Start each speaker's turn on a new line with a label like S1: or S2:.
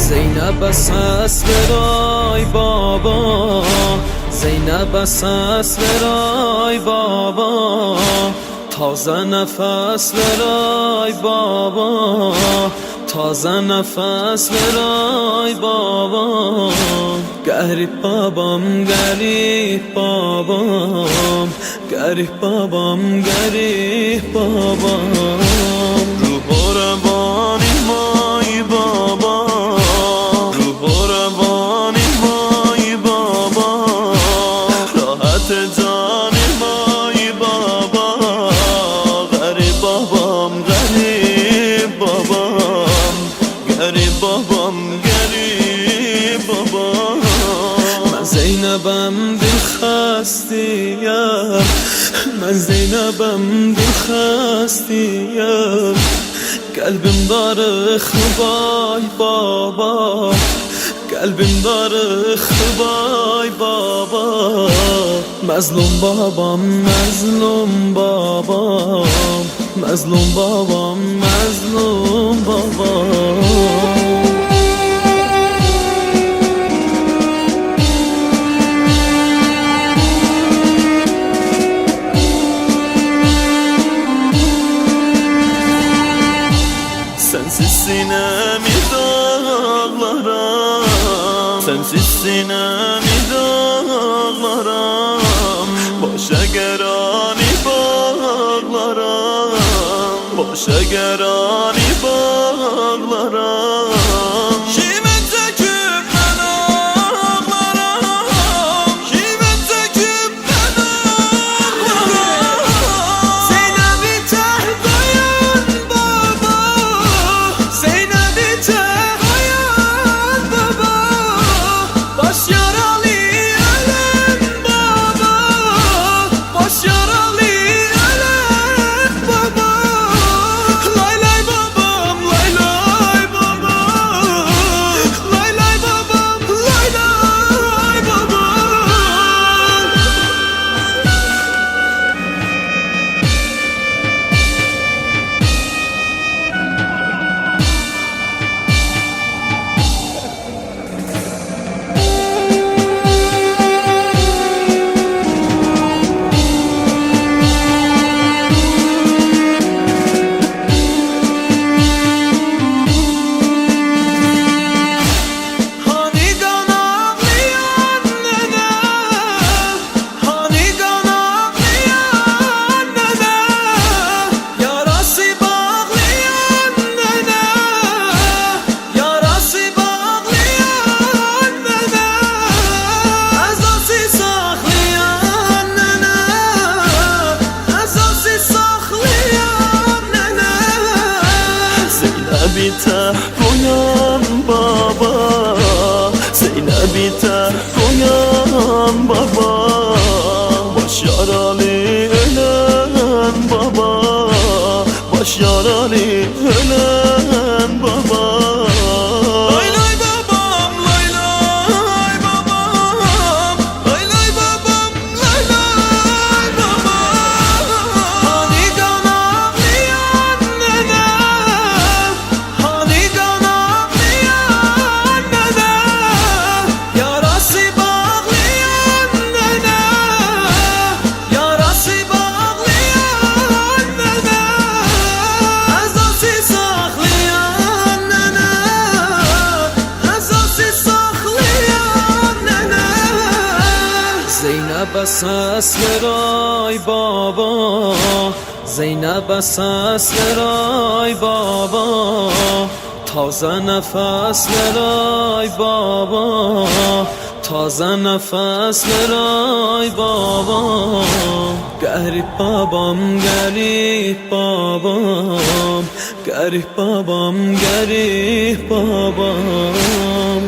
S1: زینب بس است برای بابا، زینب بس است برای بابا، تازه نفس برای بابا، تازه نفس برای بابا. گریب بابام گریب بابام، گریب بابام گریب بابام.
S2: روح و روانی مای بابا، روح و روانی مای بابا، راحت جانی مای بابا. غریب بابام غریب بابام، غریب بابام غریب بابام.
S1: من زینبم دل خستیم، من زینبم دل خستیم، قلبim داره خبای بابا، قلبim داره خبای بابا. مظلوم بابام مظلوم بابام، مظلوم بابام مظلوم بابام.
S2: Sensiz sinemi dağlarım, sensiz sinemi dağlarım. Boşa gerani bağlarım, boşa gerani bağlarım. Kime çekip ben ağlarım, kime çekip ben ağlarım. Zeynep'i tahtayan baba, Zeynep'i tahtayan baba. Baş yaralı ölen baba, baş yaralı ölen baba. Lay lay babam, lay lay babam, lay lay babam, lay lay babam. Hani kan ağlayan nene, hani kan ağlayan nene, yarası bağlayan nene, yarası bağlayan nene, ezası saklayan nene, ezası saklayan nene. Zeynep'i tah koyan baba, Zeynep'i tah koyan baba. Baş yaralı ölen baba, baş yaralı ölen baba. Lay lay babam, lay lay babam, lay lay babam, lay lay babam. Hani kan ağlayan nene, hani kan ağlayan nene, yarası bağlayan nene, yarası bağlayan nene, ezası saklayan nene, ezası saklayan nene. Zeynep esas veray baba, Zeynep esas veray baba, taze nefes veray baba, taze nefes veray baba. Garip babam garip babam, garip babam garip babam.